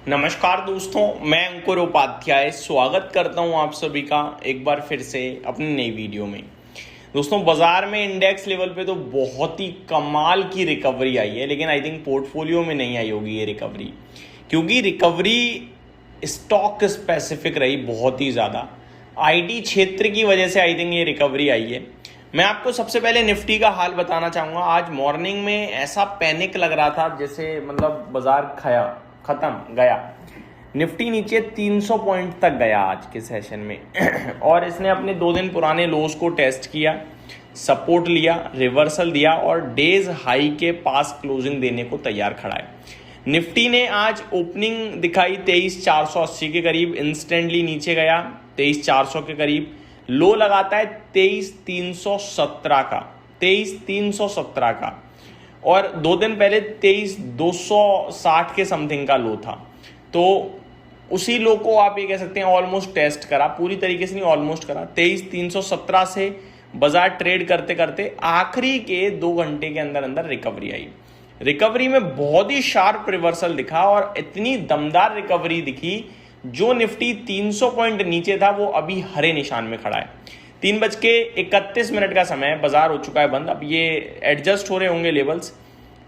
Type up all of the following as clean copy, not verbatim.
नमस्कार दोस्तों, मैं अंकुर उपाध्याय स्वागत करता हूं आप सभी का एक बार फिर से अपनी नई वीडियो में। दोस्तों, बाजार में इंडेक्स लेवल पे तो बहुत ही कमाल की रिकवरी आई है, लेकिन आई थिंक पोर्टफोलियो में नहीं आई होगी ये रिकवरी, क्योंकि रिकवरी स्टॉक स्पेसिफिक रही बहुत ही ज़्यादा। आईटी क्षेत्र की वजह से आई थिंक ये रिकवरी आई है। मैं आपको सबसे पहले निफ्टी का हाल बताना चाहूँगा। आज मॉर्निंग में ऐसा पैनिक लग रहा था जैसे मतलब बाजार खत्म गया। निफ्टी नीचे 300 पॉइंट तक गया आज के सेशन में और इसने अपने 2 दिन पुराने लोस को टेस्ट किया, सपोर्ट लिया, रिवर्सल दिया और डेज हाई के पास क्लोजिंग देने को तैयार खड़ा है। निफ्टी ने आज ओपनिंग दिखाई 23,480 के करीब, इंस्टेंटली नीचे गया 23,400 के करीब। लो लगाता है 23,317 का, 23,317 का, और 2 दिन पहले 23,260 के समथिंग का लो था। तो उसी लो को आप ये कह सकते हैं ऑलमोस्ट टेस्ट करा, पूरी तरीके से नहीं ऑलमोस्ट करा। 23,317 से बाजार ट्रेड करते करते आखिरी के 2 घंटे के अंदर अंदर रिकवरी आई। रिकवरी में बहुत ही शार्प रिवर्सल दिखा और इतनी दमदार रिकवरी दिखी, जो निफ्टी 300 पॉइंट नीचे था वो अभी हरे निशान में खड़ा है। 3:31 का समय, बाजार हो चुका है बंद। अब ये एडजस्ट हो रहे होंगे लेवल्स,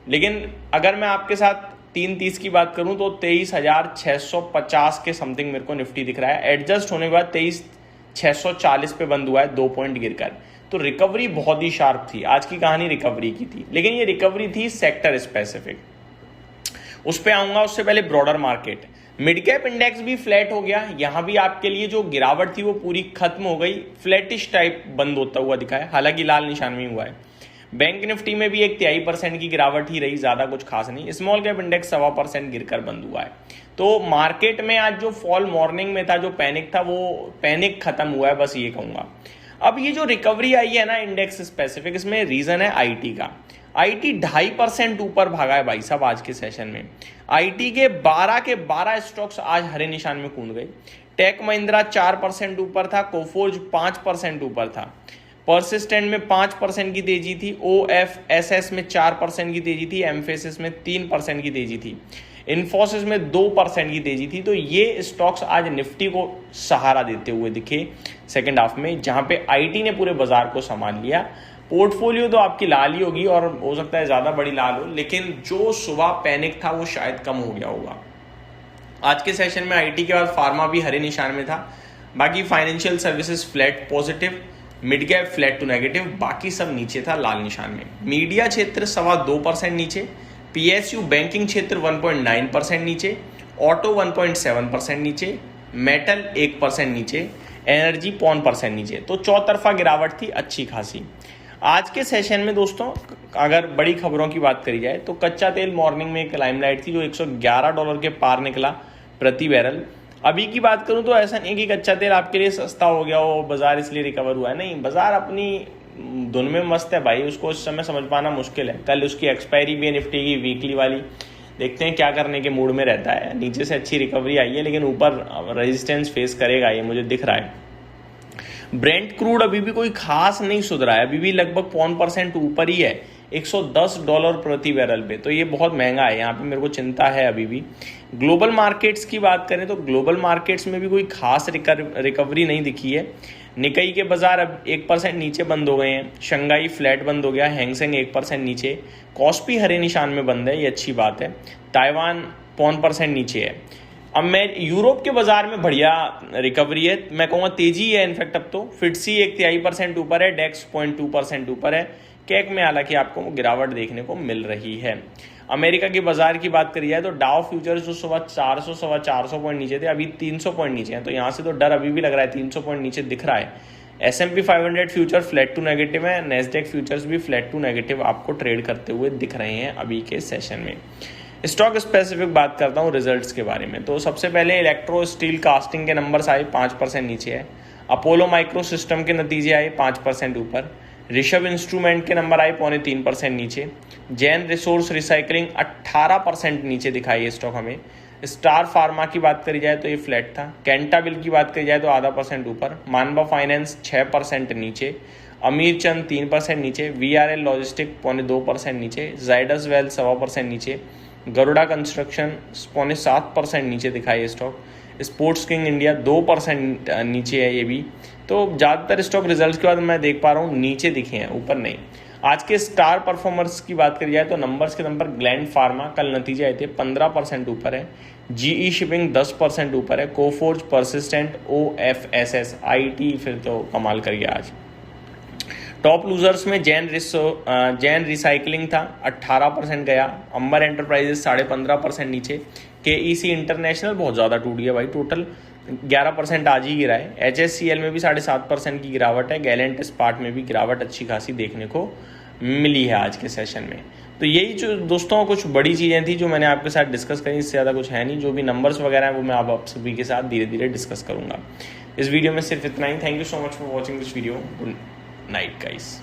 लेकिन अगर मैं आपके साथ 3:30 की बात करूं तो 23,650 के समथिंग मेरे को निफ्टी दिख रहा है। एडजस्ट होने के बाद 23,640 पे बंद हुआ है 2 पॉइंट गिरकर। तो रिकवरी बहुत ही शार्प थी। आज की कहानी रिकवरी की थी, लेकिन ये रिकवरी थी सेक्टर स्पेसिफिक। उस पर आऊंगा, उससे पहले broader market. Mid cap index भी फ्लैट हो गया। यहां भी आपके लिए जो गिरावट थी वो पूरी खत्म हो गई, फ्लैटिश टाइप बंद होता हुआ दिखा है, हालांकि लाल निशान में हुआ है। बैंक निफ्टी में भी 0.23% की गिरावट ही रही, ज्यादा कुछ खास नहीं। स्मॉल कैप इंडेक्स 1.25% गिरकर बंद हुआ है। तो मार्केट में आज जो फॉल मॉर्निंग में था, जो पैनिक था, वो पैनिक खत्म हुआ है, बस ये कहूंगा। अब ये जो रिकवरी आई है ना इंडेक्स स्पेसिफिक, इसमें रीजन है आईटी का। आईटी 2.5% ऊपर भागा है भाई साहब आज के सेशन में। आईटी के 12 स्टॉक्स आज हरे निशान में कूद गए। टेक महिंद्रा 4% ऊपर था, कोफोर्ज 5% ऊपर था, परसिस्टेंट में 5% की तेजी थी, ओएफएसएस में 4% की तेजी थी, एम्फेसिस में 3% की तेजी थी, इन्फोसिस में 2% की तेजी थी। तो ये स्टॉक्स आज निफ्टी को सहारा देते हुए दिखे सेकेंड हाफ में, जहां पे आईटी ने पूरे बाजार को संभाल लिया। पोर्टफोलियो तो आपकी लाल ही होगी और हो सकता है ज्यादा बड़ी लाल हो, लेकिन जो सुबह पैनिक था वो शायद कम हो गया होगा। आज के सेशन में आईटी के बाद फार्मा भी हरे निशान में था। बाकी financial services flat positive, mid cap flat to negative, बाकी सब नीचे था लाल निशान में। मीडिया क्षेत्र 2.25% नीचे, पीएसयू बैंकिंग क्षेत्र 1.9% नीचे, ऑटो 1.7% नीचे, मेटल 1% नीचे, एनर्जी 0.5% नीचे। तो चौतरफा गिरावट थी अच्छी खासी। आज के सेशन में दोस्तों, अगर बड़ी खबरों की बात करी जाए तो कच्चा तेल मॉर्निंग में एक लाइमलाइट थी, जो $111 के पार निकला प्रति बैरल। अभी की बात करूं तो ऐसा नहीं कि कच्चा तेल आपके लिए सस्ता हो गया हो, बाजार इसलिए रिकवर हुआ है, नहीं। बाजार अपनी धुन में मस्त है भाई, उसको इस समय समझ पाना मुश्किल है। कल उसकी एक्सपायरी भी है निफ्टी की वीकली वाली, देखते हैं क्या करने के मूड में रहता है। नीचे से अच्छी रिकवरी आई है, लेकिन ऊपर रेजिस्टेंस फेस करेगा, ये मुझे दिख रहा है। ब्रेंट क्रूड अभी भी कोई खास नहीं सुधरा है, अभी भी लगभग 0.5% ऊपर ही है, $110 प्रति बैरल पे। तो ये बहुत महंगा है, यहाँ पे मेरे को चिंता है अभी भी। ग्लोबल मार्केट्स की बात करें तो ग्लोबल मार्केट्स में भी कोई खास रिकवरी नहीं दिखी है। निकाई के बाजार अब 1% नीचे बंद हो गए हैं, शंघाई फ्लैट बंद हो गया, हैंगसेंग 1% नीचे, कॉस्पी हरे निशान में बंद है, ये अच्छी बात है। ताइवान 0.5% नीचे है। अब मैं यूरोप के बाजार में बढ़िया रिकवरी है, मैं कहूँगा तेजी है इनफैक्ट। अब तो फिटसी 1.23% ऊपर है, डेक्स 0.2% ऊपर है, कैक में हालांकि आपको गिरावट देखने को मिल रही है। अमेरिका के बाजार की बात करी जाए तो डाउ फ्यूचर्स जो सुबह 400 पॉइंट नीचे थे, अभी 300 पॉइंट नीचे हैं। तो यहाँ से तो डर अभी भी लग रहा है, 300 पॉइंट नीचे दिख रहा है। S&P 500 future flat to negative है, नेस्डेक फ्यूचर्स भी फ्लैट टू नेगेटिव आपको ट्रेड करते हुए दिख रहे हैं अभी के सेशन में। स्टॉक स्पेसिफिक बात करता हूँ रिजल्ट्स के बारे में। तो सबसे पहले इलेक्ट्रो स्टील कास्टिंग के नंबर्स आए, 5% नीचे है। अपोलो माइक्रो सिस्टम के नतीजे आए 5% ऊपर। ऋषभ इंस्ट्रूमेंट के नंबर आए 2.25% नीचे। जैन रिसोर्स रिसाइकलिंग 18% नीचे दिखाई है स्टॉक हमें। स्टार फार्मा की बात करी जाए तो ये फ्लैट था। कैंटाबिल की बात करी जाए तो 0.5% ऊपर। मानवा फाइनेंस 6% नीचे। अमीर चंद 3% नीचे। VRL लॉजिस्टिक 2.25% नीचे। जाइडस वेल्थ 1.25% नीचे। गरुड़ा कंस्ट्रक्शन 6.7% नीचे दिखा है ये स्टॉक। स्पोर्ट्स किंग इंडिया 2% नीचे है ये भी। तो ज़्यादातर स्टॉक रिजल्ट्स के बाद मैं देख पा रहा हूँ नीचे दिखे हैं, ऊपर नहीं। आज के स्टार परफॉर्मर्स की बात करी जाए तो नंबर्स के नंबर ग्लैंड फार्मा कल नतीजे आए थे 15% ऊपर है, जीई शिपिंग 10% ऊपर है, कोफोर्ज, परसिस्टेंट, OFSS, IT फिर तो कमाल कर गया आज। टॉप लूजर्स में जैन रिसाइकलिंग था 18% गया, अंबर एंटरप्राइजेस 15.5% नीचे, KEC इंटरनेशनल बहुत ज़्यादा टूट गया भाई, टोटल 11% आज ही गिरा है। HSCL में भी 7.5% की गिरावट है, गैलेंट इस्पात में भी गिरावट अच्छी खासी देखने को मिली है आज के सेशन में। तो यही जो दोस्तों कुछ बड़ी चीज़ें थी जो मैंने आपके साथ डिस्कस करी, इससे ज़्यादा कुछ है नहीं। जो भी नंबर्स वगैरह हैं वो मैं आप सभी के साथ धीरे धीरे डिस्कस करूँगा। इस वीडियो में सिर्फ इतना ही। Thank you so much for watching this video. Good night guys.